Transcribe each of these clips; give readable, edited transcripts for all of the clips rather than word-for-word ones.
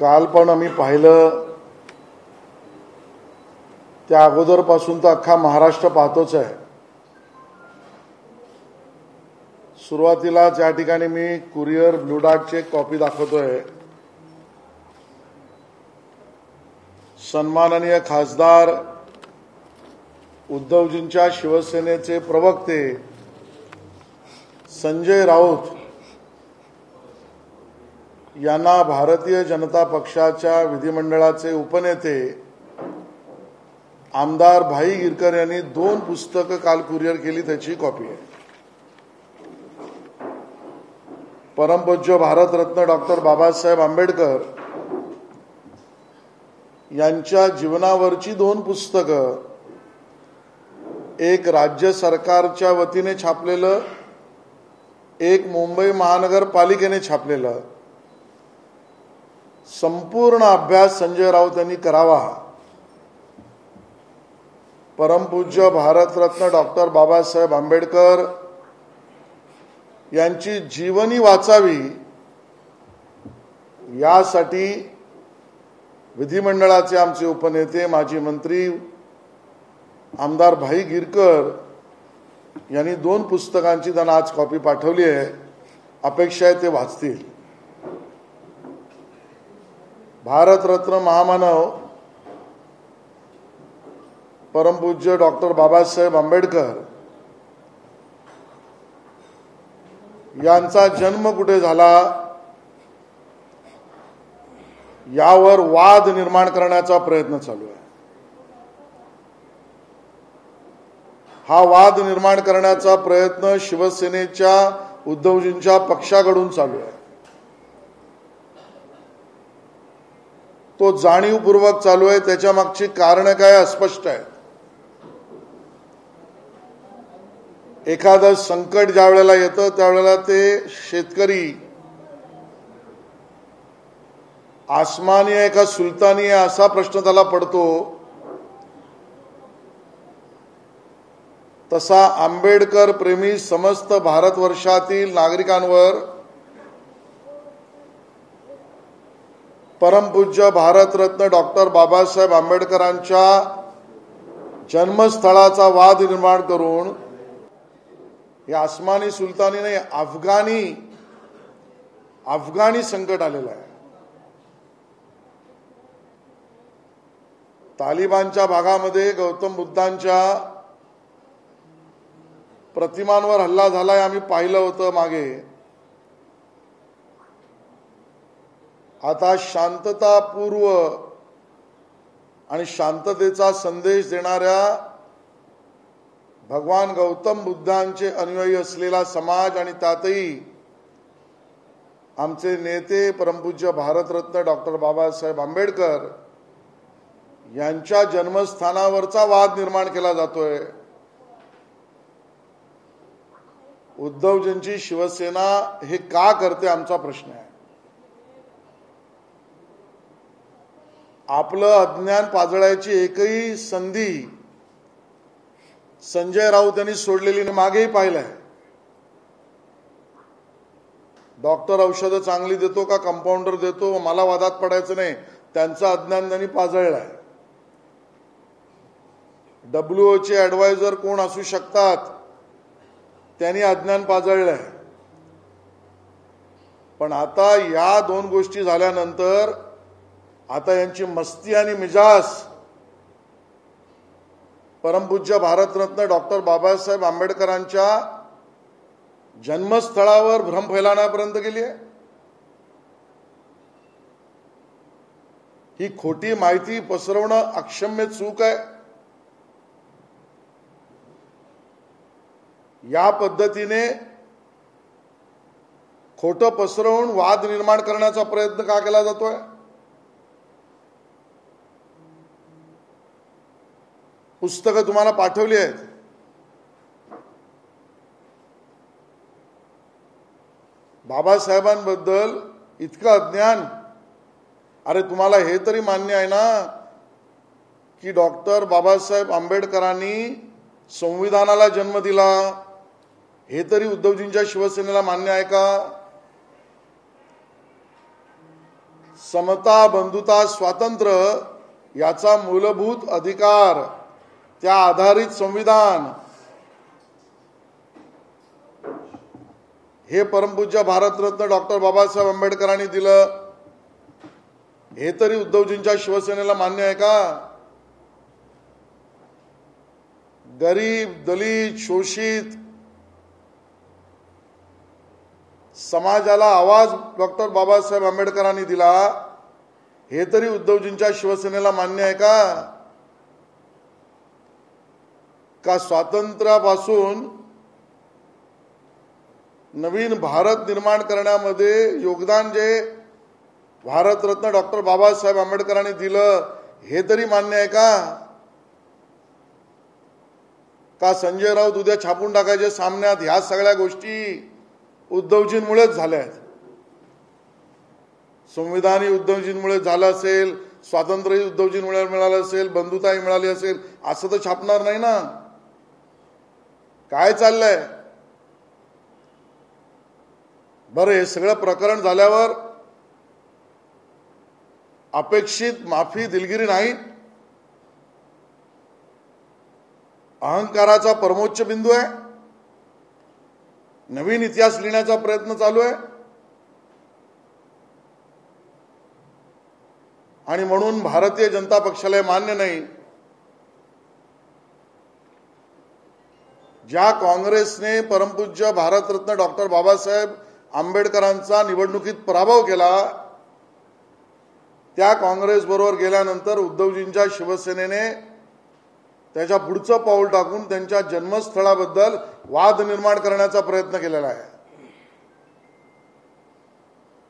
काल पण आम्ही पाहिलं, त्या अगोदरपासून तर अख्खा महाराष्ट्र पाहतोच आहे। सुरुवातीला या ठिकाणी मी कुरिअर ब्लू डार्टची एक कॉपी दाखवतोय। सन्माननीय खासदार उद्धवजींच्या शिवसेनेचे प्रवक्ते संजय राऊत यांना भारतीय जनता पक्षाच्या विधिमंडळाचे उपनेते आमदार भाई गिरकर यांनी 2 पुस्तकं काल कुरिअर केली, त्याची कॉपी आहे। परमपूज्य भारतरत्न डॉक्टर बाबासाहेब आंबेडकर यांच्या जीवनावरची 2 पुस्तकं, एक राज्य सरकारच्या वतीने छापलेलं, एक मुंबई महानगरपालिकेने छापलेलं। संपूर्ण अभ्यास संजय राऊत यांनी करावा। परमपूज्य भारतरत्न डॉक्टर बाबासाहेब आंबेडकर यांची जीवनी वाचावी, यासाठी विधिमंडळाचे आमचे उपनेते माजी मंत्री आमदार भाई गिरकर यांनी 2 पुस्तकांची त्यांना आज कॉपी पाठवली आहे। अपेक्षा आहे ते वाचतील। भारतरत्न महामानव परमपूज्य डॉक्टर बाबासाहेब आंबेडकर यांचा जन्म कुठे झाला यावर वाद निर्माण करण्याचा प्रयत्न चालू आहे। हा वाद निर्माण करण्याचा प्रयत्न शिवसेनेच्या उद्धवजींच्या पक्षाकडून चालू आहे। तो जाणीवपूर्वक चालू आहे, त्याच्या मागची कारण काय अस्पष्ट आहे। एखादं संकट ज्या वेळेला येतं त्यावेळेला ते शेतकरी आसमानी आहे का सुलतानी आहे असा प्रश्न त्याला पडतो। तसा आंबेडकर प्रेमी समस्त भारतवर्षातील नागरिकांवर परमपूज्य भारतरत्न डॉक्टर बाबासाहेब आंबेडकरांच्या जन्मस्थळाचा वाद निर्माण करून हे आसमानी सुलतानी नाही, अफगाणी संकट आलेलं आहे। तालिबानच्या भागामध्ये गौतम बुद्धांच्या प्रतिमांवर हल्ला झालाय, आम्ही पाहिलं होतं मागे। आता शांततापूर्व आणि शांततेचा संदेश देणाऱ्या भगवान गौतम बुद्धांचे अनुयायी असलेला समाज आणि त्यातही आमचे नेते परमपूज्य भारतरत्न डॉक्टर बाबासाहेब आंबेडकर यांच्या जन्मस्थानावरचा वाद निर्माण केला जातोय। उद्धवजींची शिवसेना हे का करते आमचा प्रश्न आहे। आपलं अज्ञान पाजळायची एकही संधी संजय राऊत यांनी सोडलेली मागेही पाहिलंय। डॉक्टर औषधं चांगली देतो का कंपाऊंडर देतो मला वादात पडायचं नाही, त्यांचं अज्ञान त्यांनी पाजळलंय। WHO ॲडवायझर कोण असू शकतात त्यांनी अज्ञान पाजळलंय। पण आता या 2 गोष्टी झाल्यानंतर आता यांची मस्ती आणि मिजाज परमपूज्य भारतरत्न डॉक्टर बाबासाहेब आंबेडकरांच्या जन्मस्थळावर भ्रम फैलावण्यापर्यंत गेली आहे। ही खोटी माहिती पसरवणं अक्षम्य चूक आहे। या पद्धतीने खोटं पसरवून वाद निर्माण करण्याचा प्रयत्न का केला जातोय। पुस्तकं तुम्हाला पाठवली आहेत। बाबासाहेबांबद्दल इतकं अज्ञान। अरे तुम्हाला हे तरी मान्य आहे ना की डॉक्टर बाबासाहेब आंबेडकरांनी संविधानाला जन्म दिला, हे तरी उद्धवजींच्या शिवसेनेला मान्य आहे का? समता, बंधुता, स्वातंत्र्य याचा मूलभूत अधिकार, त्या आधारित संविधान हे परमपूज्य भारतरत्न डॉक्टर बाबासाहेब आंबेडकरांनी दिलं. हे तरी उद्धवजींच्या शिवसेनेला मान्य आहे का? गरीब, दलित, शोषित समाजाला आवाज डॉक्टर बाबासाहेब आंबेडकरांनी दिला. हे तरी उद्धवजींच्या शिवसेनेला मान्य आहे का? का स्वातंत्र्यापासून नवीन भारत निर्माण करण्यामध्ये योगदान जे भारतरत्न डॉक्टर बाबासाहेब आंबेडकरांनी दिलं हे तरी मान्य आहे का? का संजय राऊत उद्या छापून टाकायचे सामन्यात, ह्या सगळ्या गोष्टी उद्धवजींमुळेच झाल्या आहेत. संविधानही उद्धवजींमुळे झालं असेल, स्वातंत्र्यही उद्धवजींमुळे मिळालं असेल, बंधुताही मिळाली असेल, असं तर छापणार नाही ना. काय चाललंय? बरं, हे सगळं प्रकरण झाल्यावर अपेक्षित माफी, दिलगिरी नाही, अहंकाराचा परमोच्च बिंदू आहे. नवीन इतिहास लिहिण्याचा प्रयत्न चालू आहे. आणि म्हणून भारतीय जनता पक्षाला मान्य नाही. ज्या काँग्रेसने परमपूज्य भारतरत्न डॉक्टर बाबासाहेब आंबेडकरांचा निवडणुकीत पराभव केला, त्या काँग्रेस बरोबर गेल्यानंतर उद्धवजींच्या शिवसेनेने त्याच्या पुढचं पाऊल टाकून त्यांच्या जन्मस्थळाबद्दल वाद निर्माण करण्याचा प्रयत्न केलेला आहे.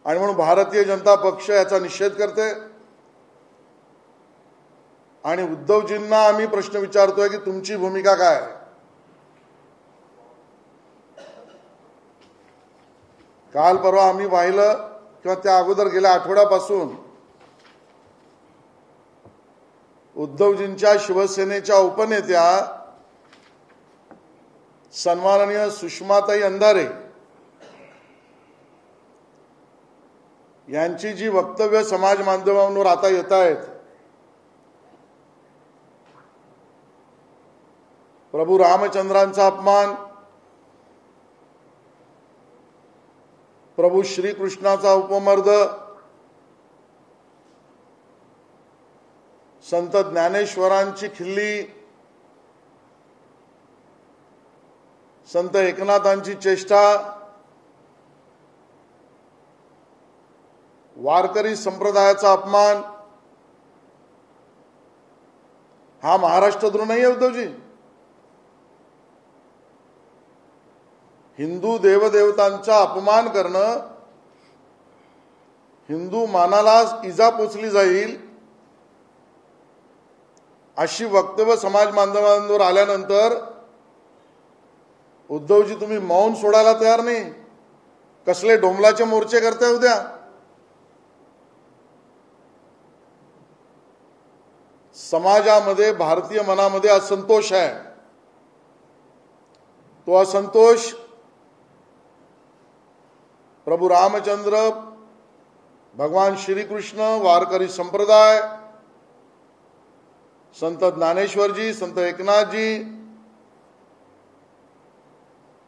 आणि म्हणून भारतीय जनता पक्ष याचा निषेध करते. आणि उद्धवजींना आम्ही प्रश्न विचारतोय की तुमची भूमिका काय? काल परवा आम्ही पाहिलं किंवा त्या अगोदर गेल्या आठवड्यापासून उद्धवजींच्या शिवसेनेच्या उपनेत्या सन्माननीय सुषमाताई अंधारे यांची जी वक्तव्य समाज माध्यमांवर आता येत आहेत, प्रभू रामचंद्रांचा अपमान, प्रभू श्रीकृष्णाचा उपमर्द, संत ज्ञानेश्वरांची खिल्ली, संत एकनाथांची चेष्टा, वारकरी संप्रदायाचा अपमान, हा महाराष्ट्र द्रोह नाही आहे उद्धवजी. हिंदू देवदेवतांचा अपमान करणं, हिंदू मानाला इजा पोचली जाईल अशी वक्तव्य समाज माध्यमांवर आल्यानंतर उद्धवजी तुम्ही मौन सोडायला तयार नाही. कसले डोंबलाचे मोर्चे करताय उद्या? समाजामध्ये, भारतीय मनामध्ये असंतोष आहे. तो असंतोष प्रभू रामचंद्र, भगवान श्रीकृष्ण, वारकरी संप्रदाय, संत ज्ञानेश्वरजी, संत एकनाथजी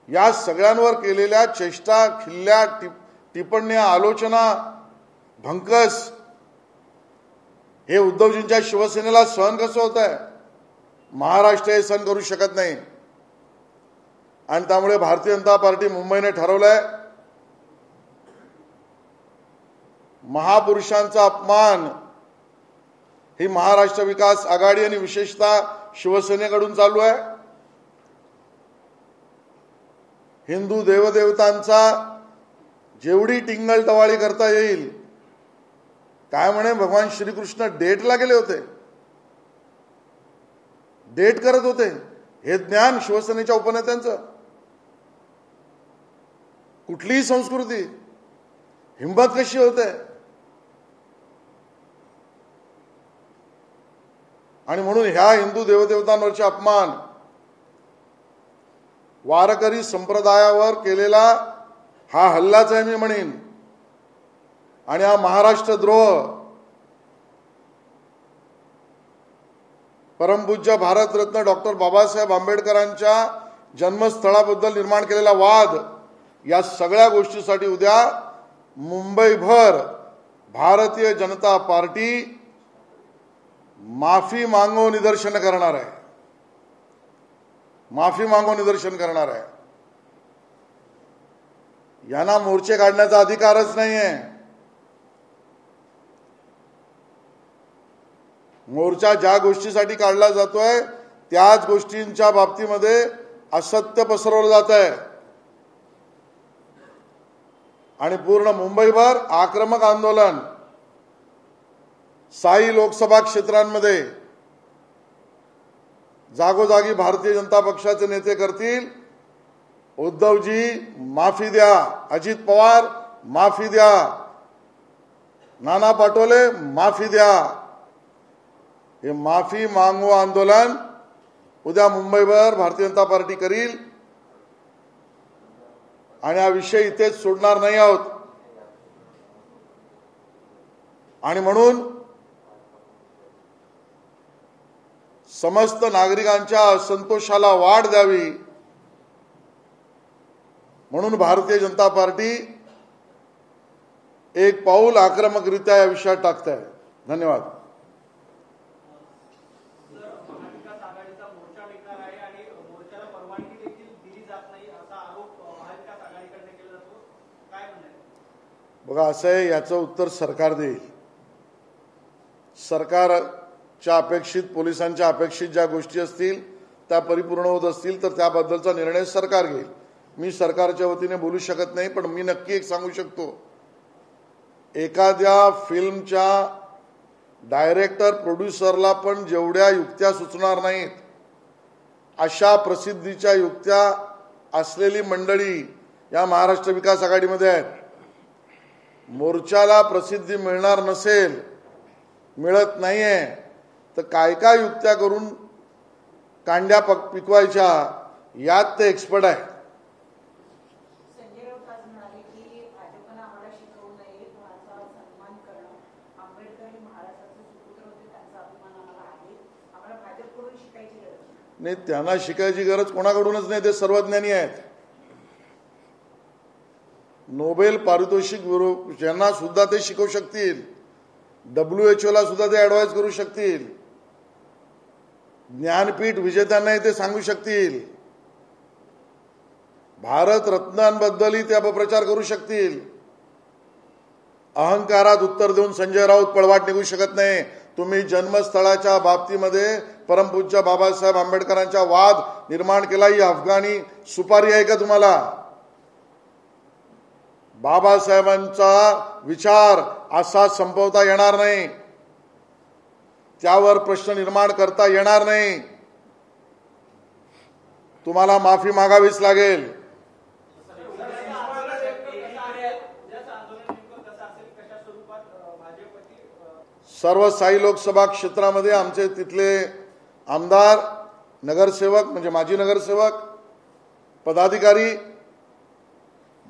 या सगळ्यांवर केलेल्या चेष्टा, खिल्ल्या, टिप्पण्या, आलोचना, भंकस हे उद्धवजींच्या शिवसेनेला सहन कसं होत आहे? महाराष्ट्र हे सहन करू शकत नाही. आणि त्यामुळे भारतीय जनता पार्टी मुंबईने ठरवलंय महापुरुषांचा अपमान ही महाराष्ट्र विकास आघाडी आणि विशेषतः शिवसेनेकडून चालू आहे. हिंदू देवदेवतांचा जेवढी टिंगलटवाळी करता येईल. काय म्हणे, भगवान श्रीकृष्ण डेटला गेले होते, डेट करत होते. हे ज्ञान शिवसेनेच्या उपनेत्यांचं. कुठलीही संस्कृती, हिंमत कशी होते? आणि म्हणून ह्या हिंदू देवदेवतांवरचे अपमान, वारकरी संप्रदायावर केलेला हा हल्लाच आहे मी म्हणेन. आणि हा महाराष्ट्रद्रोह परमपूज्य भारतरत्न डॉक्टर बाबासाहेब आंबेडकरांच्या जन्मस्थळाबद्दल निर्माण केलेला वाद, या सगळ्या गोष्टीसाठी उद्या मुंबईभर भारतीय जनता पार्टी माफी मागो निदर्शन करणार आहे. माफी मागो निदर्शन करणार आहे. यांना मोर्चे काढण्याचा अधिकारच नाहीये. मोर्चा ज्या गोष्टीसाठी काढला जातोय त्याच गोष्टींच्या बाबतीमध्ये असत्य पसरवलं जात आहे आणि पूर्ण मुंबईभर आक्रमक आंदोलन साई लोकसभा क्षेत्रांमध्ये जागोजागी भारतीय जनता पक्षाचे नेते करतील. उद्धवजी माफी द्या, अजित पवार माफी द्या, नाना पटोले माफी द्या. हे माफी मागो आंदोलन उद्या मुंबईभर भारतीय जनता पार्टी करील आणि हा विषय इथेच सोडणार नाही आहोत. आणि म्हणून समस्त नागरिकांच्या असंतोषाला वाढ द्यावी म्हणून भारतीय जनता पार्टी एक पाऊल आक्रमकरित्या या विषयात टाकत आहे. धन्यवाद. बघा, असं आहे, याचं उत्तर सरकार देईल. सरकारच्या अपेक्षित, पोलिसांच्या अपेक्षित ज्या गोष्टी असतील त्या परिपूर्ण होत असतील तर त्याबद्दलचा निर्णय सरकार घेईल. मी सरकारच्या वतीने बोलू शकत नाही, पण मी नक्की एक सांगू शकतो, एखाद्या फिल्मच्या डायरेक्टर प्रोड्युसरला पण जेवढ्या युक्त्या सुचणार नाहीत अशा प्रसिद्धीच्या युक्त्या असलेली मंडळी या महाराष्ट्र विकास आघाडीमध्ये आहेत. मोर्चाला प्रसिद्धी मिळणार नसेल, मिळत नाहीये, तर काय काय युक्त्या करून कांड्या पिकवायच्या यात ते एक्सपर्ट आहे. नाही, त्यांना शिकायची गरज कोणाकडूनच नाही, ते सर्वज्ञानी आहेत. नोबेल पारितोषिक ज्यांना सुद्धा ते शिकवू शकतील, WHO ला सुद्धा ते ऍडवाइस करू शकतील, ज्ञानपीठ विजेत्यांनाही ते सांगू शकतील, भारत रत्नांबद्दलही ते अपप्रचार करू शकतील. अहंकारात उत्तर देऊन संजय राऊत पळवाट निघू शकत नाही. तुम्ही जन्मस्थळाच्या बाबतीमध्ये परमपूज्य बाबासाहेब आंबेडकरांचा वाद निर्माण केला, ही अफगाणी सुपारी आहे का तुम्हाला? बाबासाहेबांचा विचार असा संपवता येणार नाही, त्यावर प्रश्न निर्माण करता येणार नाही. तुम्हाला माफी मागावीच लागेल. सर्व साई लोकसभा क्षेत्रामध्ये आमचे तिथले आमदार, नगरसेवक म्हणजे माजी नगरसेवक, पदाधिकारी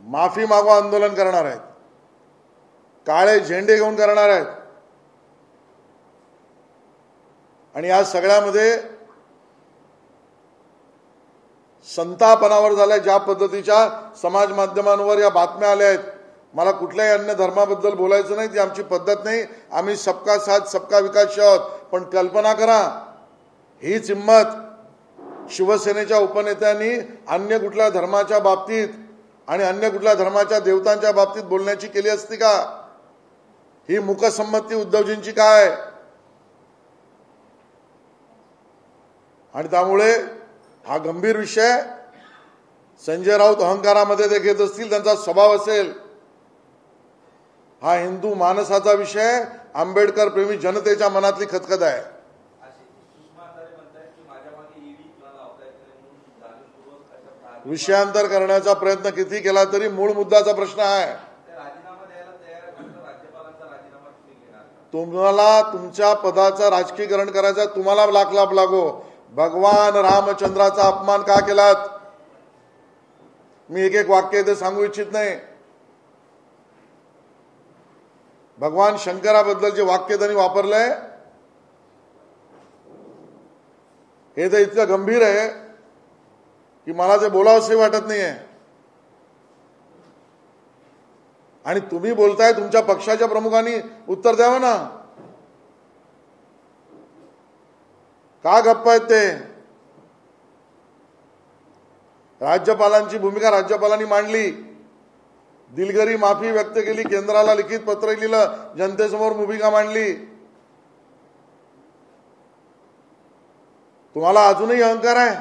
माफी मागो आंदोलन करणार आहेत, काळे झेंडे घेऊन करणार आहेत. आणि या सगळ्यामध्ये संतापनावर झाल्या ज्या पद्धतीच्या समाज माध्यमांवर या बातम्या आल्या आहेत. मला कुठल्याही अन्य धर्माबद्दल बोलायचं नाही, ती आमची पद्धत नाही. आम्ही सबका साथ सबका विकास आहोत. पण कल्पना करा, हीच हिंमत शिवसेनेच्या उपनेत्यांनी अन्य कुठल्या धर्माच्या बाबतीत आणि अन्य कुठल्या धर्माच्या देवतांच्या बाबतीत बोलण्याची केली असती का? ही मुकसंमती उद्धवजींची काय? आणि त्यामुळे हा गंभीर विषय संजय राऊत अहंकारामध्ये ते घेत असतील, त्यांचा स्वभाव असेल. हा हिंदू मानसाचा विषय, आंबेडकर प्रेमी जनतेच्या मनातली खतखत आहे. विषयांतर करण्याचा प्रयत्न किती केला तरी मूळ मुद्द्याचा प्रश्न आहे. तुम्हाला तुमच्या पदाचं राजकीकरण करायचं, तुम्हाला लाख लाभ लागो. भगवान रामचंद्राचा अपमान का केलात? मी एक एक वाक्य इथे सांगू इच्छित नाही. भगवान शंकराबद्दल जे वाक्य त्यांनी वापरलंय हे तर इतकं गंभीर आहे की मला ते बोलावंसंही वाटत नाहीये. आणि तुम्ही बोलताय, तुमच्या पक्षाच्या प्रमुखांनी उत्तर द्यावं ना. का गप्प आहेत ते? राज्यपालांची भूमिका राज्यपालांनी मांडली, दिलगिरी माफी व्यक्त केली, केंद्राला लिखित पत्र लिहिलं, जनतेसमोर भूमिका मांडली. तुम्हाला अजूनही अहंकार आहे.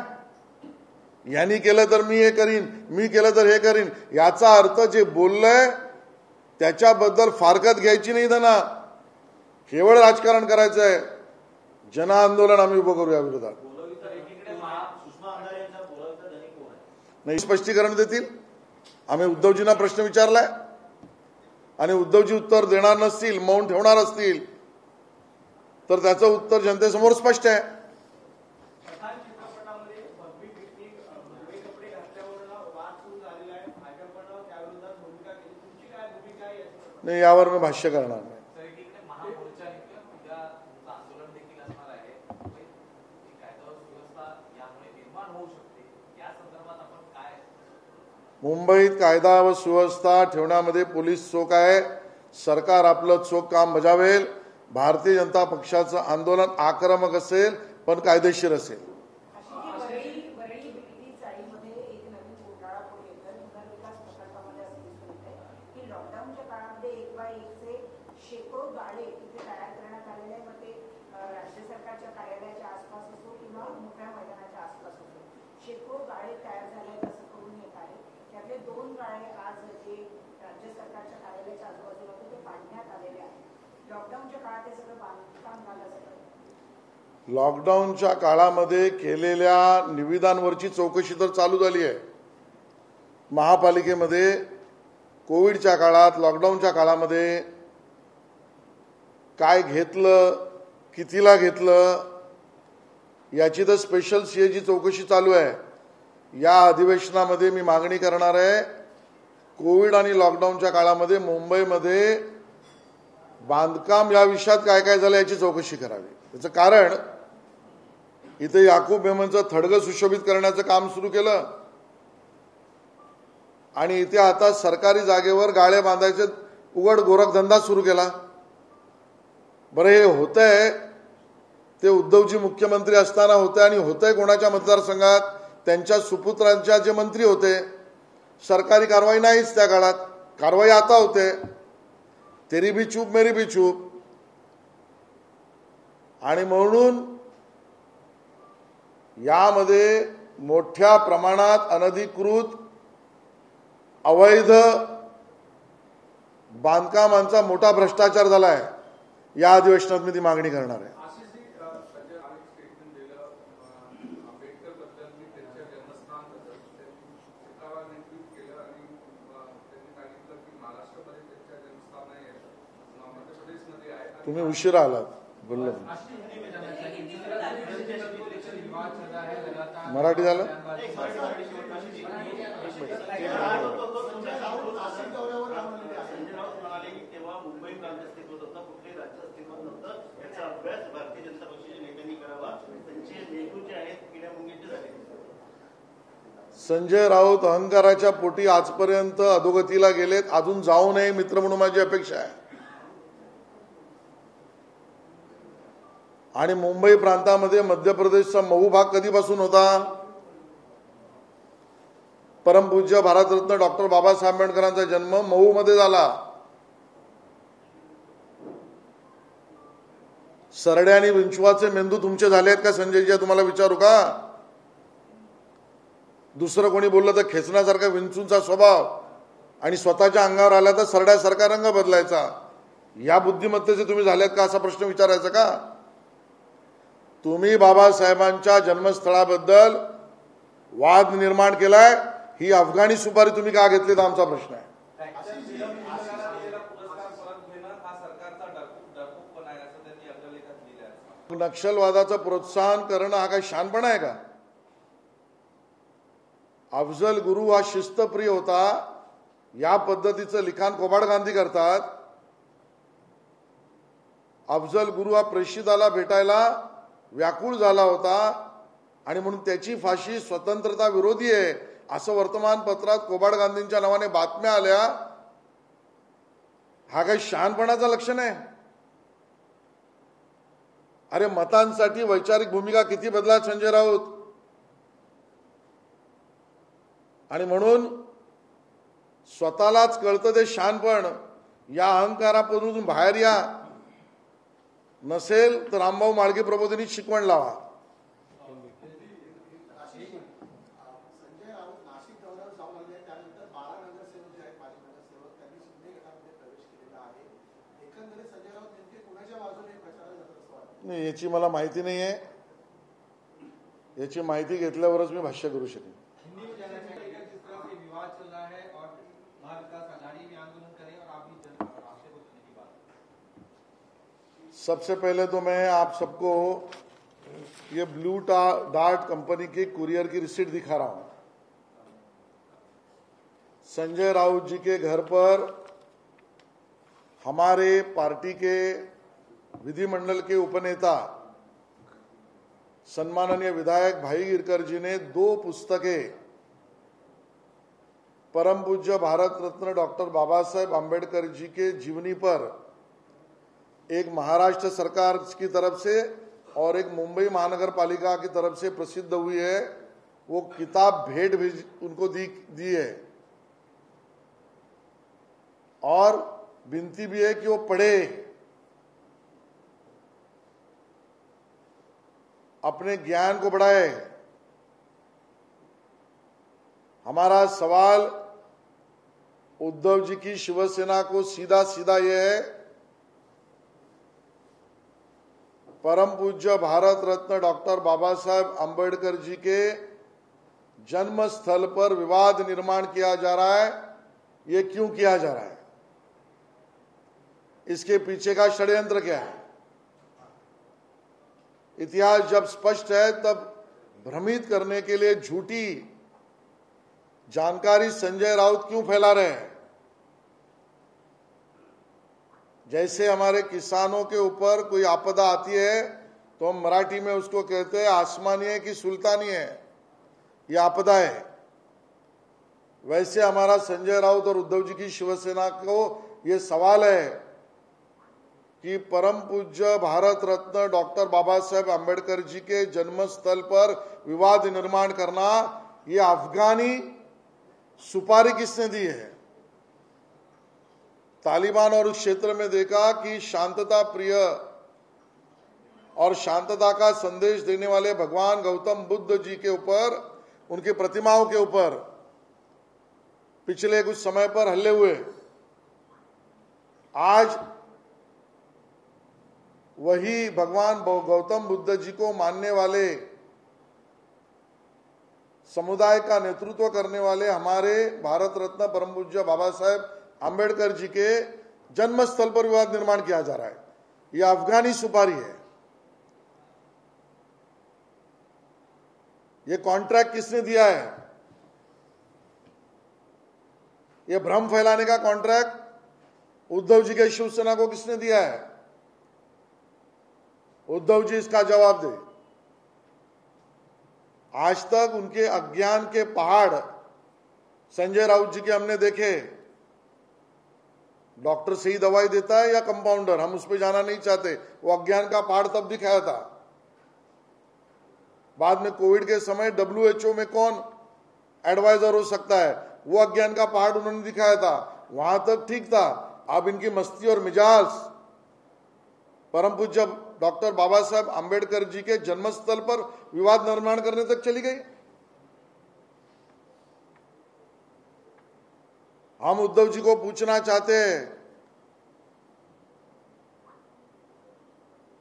यांनी केलं तर मी हे करीन, मी केलं तर हे करीन. याचा अर्थ जे बोललंय त्याच्याबद्दल फारकत घ्यायची नाही त्यांना, केवळ राजकारण करायचंय. जन आंदोलन आम्ही उभं करू या विरोधात. नाही स्पष्टीकरण देतील. आम्ही उद्धवजींना प्रश्न विचारलाय आणि उद्धवजी उत्तर देणार नसतील, मौन ठेवणार असतील तर त्याचं उत्तर जनतेसमोर स्पष्ट आहे. नाही, यावर मी भाष्य करणार नाही. मुंबईत कायदा व सुव्यवस्था ठेवण्यामध्ये पोलीस चोख आहे. सरकार आपलं चोख काम बजावेल. भारतीय जनता पक्षाचं आंदोलन आक्रमक असेल पण कायदेशीर असेल. शेकडो गाडे इथे तयार करण्यात आलेले आहे. मग ते राज्य सरकारच्या कार्यालयाच्या आसपास असो किंवा मोठ्या मैदानाच्या आसपास असो, शेकडो गाडे तयार झाले असं करून येत आहे. त्यातले 2 गाडे आज जे राज्य सरकारच्या कार्यालयाच्या आजूबाजूला होते ते बांधण्यात आलेले आहे. लॉकडाऊनच्या काळात हे सगळं बांधकाम झालं असेल. लॉकडाऊनच्या काळामध्ये केलेल्या निविदांवरची चौकशी तर चालू झाली आहे. महापालिकेमध्ये कोविडच्या काळात, लॉकडाऊनच्या काळामध्ये काय घेतलं, कितीला घेतलं, याची तर स्पेशल सीएची चौकशी चालू आहे. या अधिवेशनामध्ये मी मागणी करणार आहे, कोविड आणि लॉकडाऊनच्या काळामध्ये मुंबईमध्ये बांधकाम या विषयात काय काय झालं याची चौकशी करावी. त्याचं कारण इथे याकूब मेमनचं थडगं सुशोभित करण्याचं काम सुरू केलं आणि इथे आता सरकारी जागेवर गाळे बांधायचे उघड गोरखधंदा सुरू केला. बरं, हे होतंय ते उद्धवजी मुख्यमंत्री असताना होते आणि होतंय कोणाच्या मतदारसंघात? त्यांच्या सुपुत्रांच्या जे मंत्री होते. सरकारी कारवाई नाहीच त्या काळात, कारवाई आता होते. तेरी भी चूप मेरी भी चूप. आणि म्हणून यामध्ये मोठ्या प्रमाणात अनधिकृत अवैध बांधकामांचा मोठा भ्रष्टाचार झाला आहे. या अधिवेशनात मी ती मागणी करणार आहे. तुम्ही उशिरा आलात, बोललो. मराठी झालं. संजय राऊत अहंकाराच्या पोटी आजपर्यंत अधोगतीला गेलेत, अजून जाऊ नये मित्र म्हणून माझी अपेक्षा आहे. आणि मुंबई प्रांतामध्ये मध्य प्रदेशचा मऊ भाग कधीपासून होता? परमपूज्य भारतरत्न डॉक्टर बाबासाहेब आंबेडकरांचा जन्म मऊ मध्ये झाला. सरडे आणि विंचवाचे मेंदू तुमचे झालेत का संजयजी? तुम्हाला विचारू का? दुसरं कोणी बोललं तर खेचण्यासारखा विंचूंचा स्वभाव आणि स्वतःच्या अंगावर आला तर सरड्यासारखा रंग बदलायचा. या बुद्धिमत्तेचे तुम्ही झालेत का असा प्रश्न विचारायचा का? तुम्ही बाबासाहेबांच्या जन्मस्थळाबद्दल वाद निर्माण केलाय. ही अफगाणी सुपारी तुम्ही का घेतली तर आमचा प्रश्न आहे. नक्षलवादाचं प्रोत्साहन करणं हा काही शहाणपणा आहे का? अफजल गुरु हा शिस्तप्रिय होता. या पद्धतीचं लिखाण कोबाड गांधी करतात. अफजल गुरु हा प्रेषिताला भेटायला व्याकुळ झाला होता आणि म्हणून त्याची फाशी स्वतंत्रता विरोधी आहे असं वर्तमानपत्रात कोबाड गांधींच्या नावाने बातम्या आल्या. हा काही शहाणपणाचं लक्षण आहे? अरे मतांसाठी वैचारिक भूमिका किती बदला संजय राऊत. आणि म्हणून स्वतःलाच कळतं ते शहाणपण. या अहंकारापासून बाहेर या. नसेल तर रामभाऊ म्हाळगी प्रबोधिनीत शिकवण लावा. नाही, याची मला माहिती नाही आहे. याची माहिती घेतल्यावरच मी भाष्य करू शकेन. सबसे पहले तो मैं आप सबको ये ब्लू डार्ट कंपनी की कुरियर की रिसीट दिखा रहा हूं. संजय राउत जी के घर पर हमारे पार्टी के विधिमंडल के उपनेता सम्माननीय विधायक भाई गिरकर जी ने 2 पुस्तकें परम पूज्य भारत रत्न डॉक्टर बाबा साहेब आंबेडकर जी के जीवनी पर, एक महाराष्ट्र सरकार की तरफ से और एक मुंबई महानगर पालिका की तरफ से प्रसिद्ध हुई है, वो किताब भेंट भी उनको दी है. और विनती भी है कि वो पढ़े, अपने ज्ञान को बढ़ाए. हमारा सवाल उद्धव जी की शिवसेना को सीधा सीधा यह है, परम पूज्य भारत रत्न डॉक्टर बाबा साहेब आंबेडकर जी के जन्म स्थल पर विवाद निर्माण किया जा रहा है. ये क्यों किया जा रहा है? इसके पीछे का षड्यंत्र क्या है? इतिहास जब स्पष्ट है तब भ्रमित करने के लिए झूठी जानकारी संजय राउत क्यों फैला रहे हैं? जैसे हमारे किसानों के ऊपर कोई आपदा आती है तो हम मराठी में उसको कहते हैं आसमानी है कि सुल्तानी है, ये आपदा है. वैसे हमारा संजय राउत और उद्धव जी की शिवसेना को ये सवाल है कि परम पूज्य भारत रत्न डॉक्टर बाबा साहेब आंबेडकर जी के जन्म स्थल पर विवाद निर्माण करना, ये अफगानी सुपारी किसने दी है? तालिबान और उस क्षेत्र में देखा कि शांतता प्रिय और शांतता का संदेश देने वाले भगवान गौतम बुद्ध जी के ऊपर, उनकी प्रतिमाओं के ऊपर पिछले कुछ समय पर हल्ले हुए. आज वही भगवान गौतम बुद्ध जी को मानने वाले समुदाय का नेतृत्व करने वाले हमारे भारत रत्न परम पूज्य बाबा साहेब आंबेडकर जी के जन्म स्थल पर विवाद निर्माण किया जा रहा है. यह अफगानी सुपारी है. यह कॉन्ट्रैक्ट किसने दिया है? यह भ्रम फैलाने का कॉन्ट्रैक्ट उद्धव जी के शिवसेना को किसने दिया है? उद्धव जी इसका जवाब दे. आज तक उनके अज्ञान के पहाड़ संजय राउत जी के हमने देखे. डॉक्टर सही दवाई देता है या कंपाउंडर, हम उस पर जाना नहीं चाहते. वो अज्ञान का पहाड़ तब दिखाया था. बाद में कोविड के समय WHO में कौन एडवाइजर हो सकता है, वो अज्ञान का पहाड़ उन्होंने दिखाया था. वहां तक ठीक था. अब इनकी मस्ती और मिजाज परम पूज्य डॉक्टर बाबा साहेब आंबेडकर जी के जन्मस्थल पर विवाद निर्माण करने तक चली गई. हम उद्धव जी को पूछना चाहते हैं,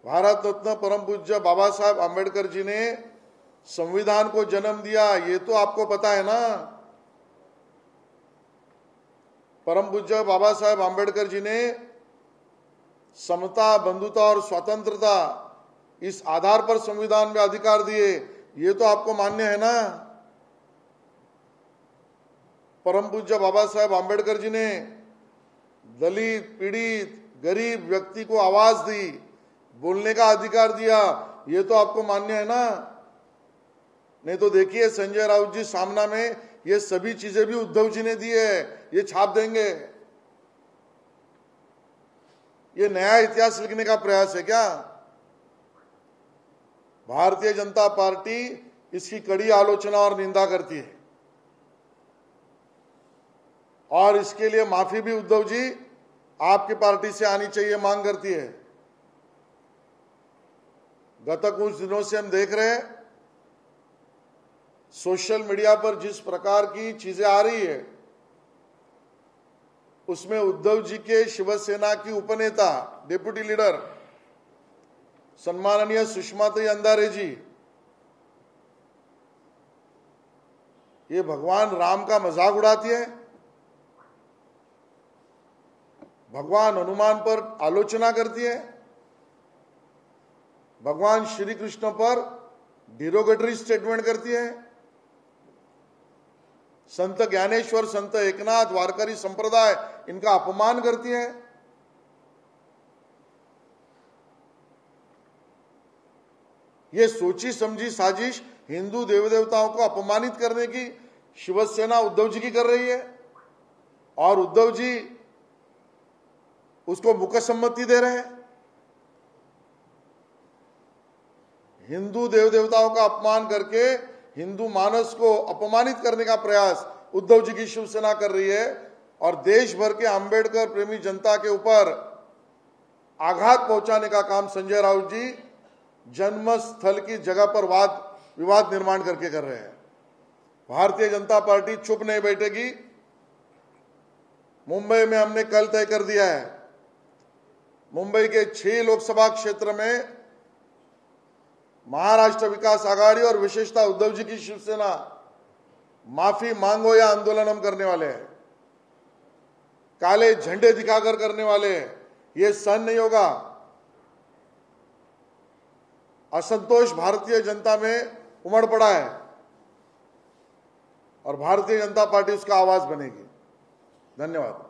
भारत रत्न परम पूज्य बाबा साहेब आंबेडकर जी ने संविधान को जन्म दिया, ये तो आपको पता है ना. परम पूज्य बाबा साहेब आंबेडकर जी ने समता, बंधुता और स्वतंत्रता, इस आधार पर संविधान में अधिकार दिए, ये तो आपको मान्य है ना. परम पूज्य बाबा साहेब आंबेडकर जी ने दलित, पीड़ित, गरीब व्यक्ति को आवाज दी, बोलने का अधिकार दिया, ये तो आपको मान्य है ना? नहीं तो देखिए संजय राउत जी सामना में ये सभी चीजें भी उद्धव जी ने दी है, ये छाप देंगे। ये नया इतिहास लिखने का प्रयास है क्या? भारतीय जनता पार्टी इसकी कड़ी आलोचना और निंदा करती है और इसके लिए माफी भी उद्धव जी आपकी पार्टी से आनी चाहिए मांग करती है। गत कुछ दिनों से हम देख रहे हैं सोशल मीडिया पर जिस प्रकार की चीजें आ रही है उसमें उद्धव जी के शिवसेना की उपनेता डेप्यूटी लीडर सम्माननीय सुषमाताई अंधारे जी ये भगवान राम का मजाक उड़ाती है, भगवान हनुमान पर आलोचना करती है, भगवान श्री कृष्ण पर डिरोगेटरी स्टेटमेंट करती है, संत ज्ञानेश्वर, संत एकनाथ, वारकरी संप्रदाय इनका अपमान करती है। ये सोची समझी साजिश हिंदू देवी देवताओं को अपमानित करने की शिवसेना उद्धव जी की कर रही है और उद्धव जी उसको मुकसम्मति दे रहे हैं। हिंदू देव देवताओं का अपमान करके हिंदू मानस को अपमानित करने का प्रयास उद्धव जी की शिवसेना कर रही है और देश भर के अंबेडकर प्रेमी जनता के ऊपर आघात पहुंचाने का काम संजय राउत जी जन्म स्थल की जगह पर वाद विवाद निर्माण करके कर रहे हैं। भारतीय जनता पार्टी चुप नहीं बैठेगी। मुंबई में हमने कल तय कर दिया है, मुंबई के 6 लोकसभा क्षेत्र में महाराष्ट्र विकास आघाड़ी और विशेषतः उद्धव जी की शिवसेना माफी मांगो या आंदोलन हम करने वाले हैं, काले झंडे दिखाकर करने वाले हैं। ये सहन नहीं होगा। असंतोष भारतीय जनता में उमड़ पड़ा है और भारतीय जनता पार्टी उसका आवाज बनेगी। धन्यवाद।